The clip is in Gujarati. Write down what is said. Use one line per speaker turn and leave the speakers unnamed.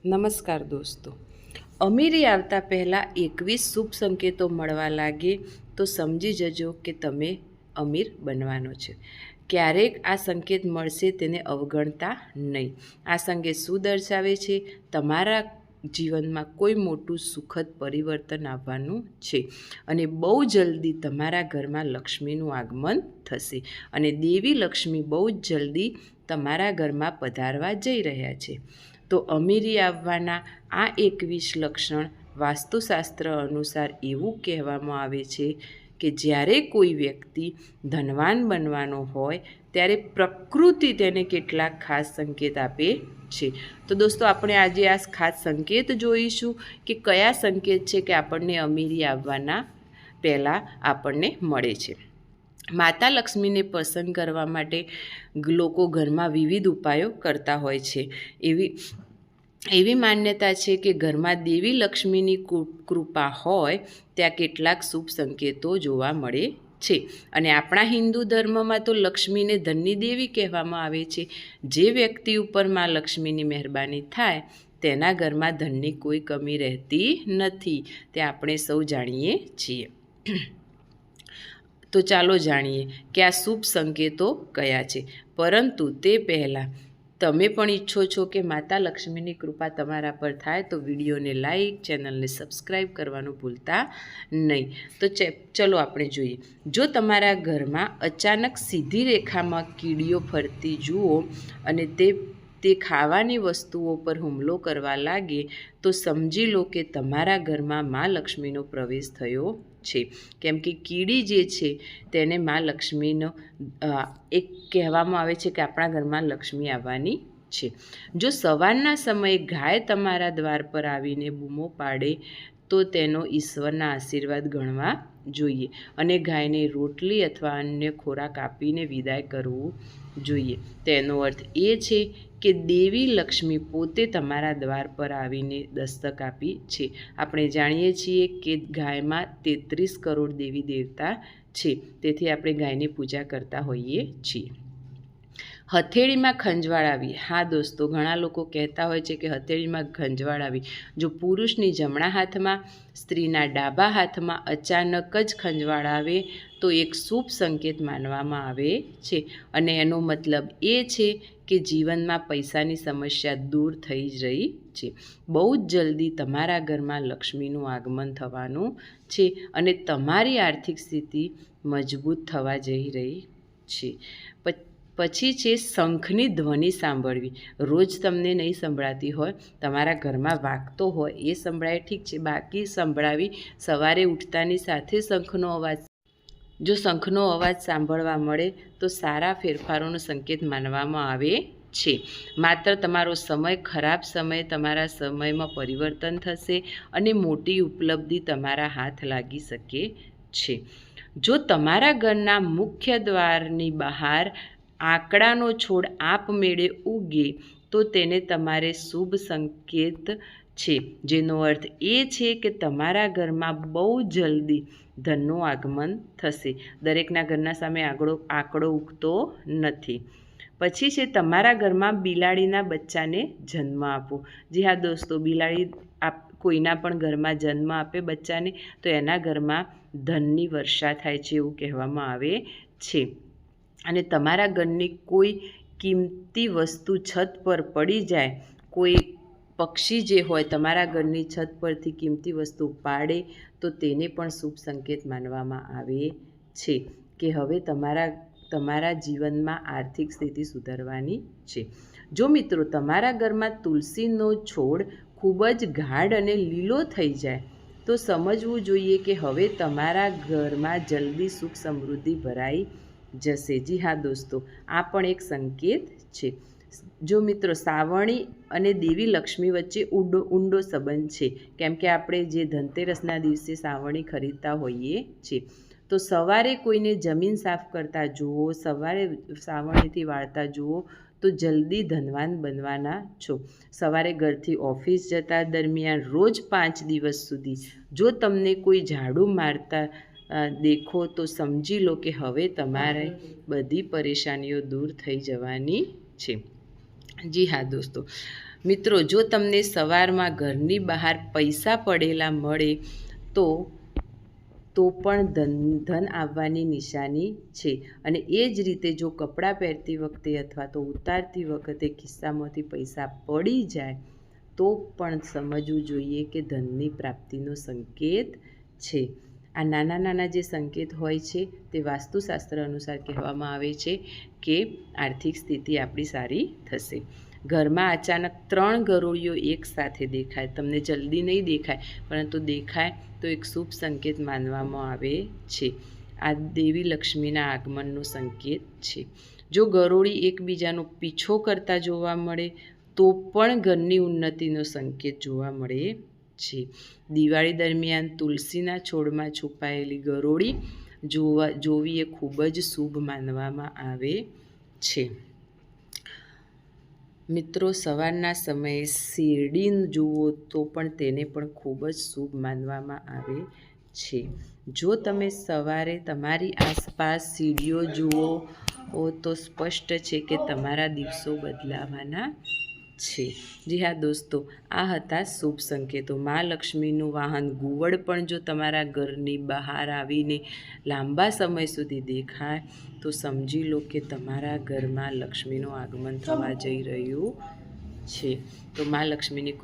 નમસ્કાર દોસ્તો, અમીરી આવતા પહેલાં 21 શુભ સંકેતો મળવા લાગે તો સમજી જજો કે તમે અમીર બનવાનો છે. ક્યારેક આ સંકેત મળશે તેને અવગણતા નહીં. આ સંકેત શું દર્શાવે છે? તમારા જીવનમાં કોઈ મોટું સુખદ પરિવર્તન આવવાનું છે અને બહુ જલ્દી તમારા ઘરમાં લક્ષ્મીનું આગમન થશે અને દેવી લક્ષ્મી બહુ જ જલ્દી તમારા ઘરમાં પધારવા જઈ રહ્યા છે. તો અમીરી આવવાના આ 21 લક્ષણ વાસ્તુશાસ્ત્ર અનુસાર એવું કહેવામાં આવે છે કે જ્યારે કોઈ વ્યક્તિ ધનવાન બનવાનો હોય ત્યારે પ્રકૃતિ તેને કેટલાક ખાસ સંકેત આપે છે. તો દોસ્તો, આપણે આજે આ ખાસ સંકેત જોઈશું કે કયા સંકેત છે કે આપણને અમીરી આવવાના પહેલાં આપણને મળે છે. માતા લક્ષ્મીને પ્રસન્ન કરવા માટે લોકો ઘરમાં વિવિધ ઉપાયો કરતા હોય છે. એવી માન્યતા છે કે ઘરમાં દેવી લક્ષ્મીની કૃપા હોય ત્યાં કેટલાક શુભ સંકેતો જોવા મળે છે. અને આપણા હિન્દુ ધર્મમાં તો લક્ષ્મીને ધનની દેવી કહેવામાં આવે છે. જે વ્યક્તિ ઉપર માં લક્ષ્મીની મહેરબાની થાય તેના ઘરમાં ધનની કોઈ કમી રહેતી નથી, તે આપણે સૌ જાણીએ છીએ. તો ચાલો જાણીએ કે આ શુભ સંકેતો કયા છે. પરંતુ તે પહેલાં તમે પણ ઈચ્છો છો કે માતા લક્ષ્મીની કૃપા તમારા પર થાય તો વિડીયોને લાઈક, ચેનલને સબસ્ક્રાઈબ કરવાનું ભૂલતા નહીં. તો ચલો આપણે જોઈએ. જો તમારા ઘરમાં અચાનક સીધી રેખામાં કીડીઓ ફરતી જુઓ અને તે ખાવાની વસ્તુઓ પર હુમલો કરવા લાગે તો સમજી લો કે તમારા ઘરમાં મા લક્ષ્મીનો પ્રવેશ થયો છે. કેમ કે કીડી જે છે તેને મા લક્ષ્મીનો એક કહેવામાં આવે છે કે આપણા ઘરમાં લક્ષ્મી આવવાની છે. જો સવારના સમયે ગાય તમારા દ્વાર પર આવીને બૂમો પાડે તો તેનો ઈશ્વરના આશીર્વાદ ગણવા જોઈએ અને ગાયને રોટલી અથવા અન્ય ખોરાક આપીને વિદાય કરવું જોઈએ. તેનો અર્થ એ છે કે દેવી લક્ષ્મી પોતે તમારા દ્વાર પર આવીને દસ્તક આપી છે. આપણે જાણીએ છીએ કે ગાયમાં 33 કરોડ દેવી દેવતા છે, તેથી આપણે ગાયની પૂજા કરતા હોઈએ છીએ. હથેળીમાં ખંજવાળ આવી. હા દોસ્તો, ઘણા લોકો કહેતા હોય છે કે હથેળીમાં ખંજવાળ આવી. જો પુરુષની જમણા હાથમાં, સ્ત્રીના ડાબા હાથમાં અચાનક જ ખંજવાળ આવે તો એક શુભ સંકેત માનવામાં આવે છે અને એનો મતલબ એ છે કે જીવનમાં પૈસાની સમસ્યા દૂર થઈ જ રહી છે. બહુ જ જલ્દી તમારા ઘરમાં લક્ષ્મીનું આગમન થવાનું છે અને તમારી આર્થિક સ્થિતિ મજબૂત થવા જઈ રહી છે. પછી છે શંખની ધ્વનિ સાંભળવી. રોજ તમને નહીં સંભળાતી હોય, તમારા ઘરમાં વાગતો હોય એ સંભળાય ઠીક છે, બાકી સંભળાવી. સવારે ઉઠતાની સાથે શંખનો અવાજ, જો શંખનો અવાજ સાંભળવા મળે તો સારા ફેરફારોનો સંકેત માનવામાં આવે છે. માત્ર તમારો સમય, ખરાબ સમય તમારા સમયમાં પરિવર્તન થશે અને મોટી ઉપલબ્ધિ તમારા હાથ લાગી શકે છે. જો તમારા ઘરના મુખ્ય દ્વારની બહાર આંકડાનો છોડ આપમેળે ઉગે તો તેને તમારે શુભ સંકેત છે, જેનો અર્થ એ છે કે તમારા ઘરમાં બહુ જલ્દી ધનનું આગમન થશે. દરેકના ઘરના સામે આંકડો ઉગતો નથી. પછી છે તમારા ઘરમાં બિલાડીના બચ્ચાને જન્મ આપો. જી હા દોસ્તો, બિલાડી કોઈના પણ ઘરમાં જન્મ આપે બચ્ચાને તો એના ઘરમાં ધનની વર્ષા થાય છે એવું કહેવામાં આવે છે. અને તમારા ઘરની કોઈ કિંમતી વસ્તુ છત પર પડી જાય, કોઈ પક્ષી જે હોય તમારા ઘરની છત પરથી કિંમતી વસ્તુ પાડે તો તેને પણ શુભ સંકેત માનવામાં આવે છે કે હવે તમારા જીવનમાં આર્થિક સ્થિતિ સુધરવાની છે. જો મિત્રો તમારા ઘરમાં તુલસીનો છોડ ખૂબ જ ગાઢ અને લીલો થઈ જાય તો સમજવું જોઈએ કે હવે તમારા ઘરમાં જલ્દી સુખ સમૃદ્ધિ ભરાઈ જશે. જી હા દોસ્તો, આ પણ એક સંકેત છે. જો મિત્રો સાવરણી અને દેવી લક્ષ્મી વચ્ચે ઊંડો સંબંધ છે, કેમ કે આપણે જે ધનતેરસના દિવસે સાવરણી ખરીદતા હોઈએ છીએ, તો સવારે કોઈને જમીન સાફ કરતા જુઓ, સવારે સાવરણીથી વાળતા જુઓ તો જલ્દી ધનવાન બનવાના છો. સવારે ઘરથી ઓફિસ જતા દરમિયાન રોજ 5 દિવસ સુધી જો તમને કોઈ ઝાડુ મારતા દેખો તો સમજી લો કે હવે તમારે બધી પરેશાનીઓ દૂર થઈ જવાની છે. જી હા દોસ્તો, મિત્રો, જો તમને સવારમાં ઘરની બહાર પૈસા પડેલા મળે તો પણ ધન આવવાની નિશાની છે. અને એ જ રીતે જો કપડાં પહેરતી વખતે અથવા તો ઉતારતી વખતે ખિસ્સામાંથી પૈસા પડી જાય તો પણ સમજવું જોઈએ કે ધનની પ્રાપ્તિનો સંકેત છે. આ નાના નાના જે સંકેત હોય છે તે વાસ્તુશાસ્ત્ર અનુસાર કહેવામાં આવે છે કે આર્થિક સ્થિતિ આપણી સારી થશે. ઘરમાં અચાનક 3 ગરોળીઓ એકસાથે દેખાય, તમને જલ્દી નહીં દેખાય પરંતુ દેખાય તો એક શુભ સંકેત માનવામાં આવે છે. આ દેવી લક્ષ્મીના આગમનનો સંકેત છે. જો ગરોળી એકબીજાનો પીછો કરતા જોવા મળે તો પણ ઘરની ઉન્નતિનો સંકેત જોવા મળે છે. દિવાળી દરમિયાન તુલસીના છોડમાં છુપાયેલી ગરોળી જોવી એ ખૂબ જ શુભ માનવામાં આવે છે. મિત્રો, સવારના સમયે શેરડી જુઓ તો પણ તેને પણ ખૂબ જ શુભ માનવામાં આવે છે. જો તમે સવારે તમારી આસપાસ સીડીઓ જુઓ તો સ્પષ્ટ છે કે તમારા દિવસો બદલાવાના છે. જી હા દોસ્તો, આ હતા શુભ સંકેતો. મા લક્ષ્મીનું વાહન ઘુવડ પણ જો તમારા ઘરની બહાર આવીને લાંબા સમય સુધી દેખાય તો સમજી લો કે તમારા ઘરમાં લક્ષ્મીનું આગમન થવા જઈ રહ્યું છે. તો મા લક્ષ્મીની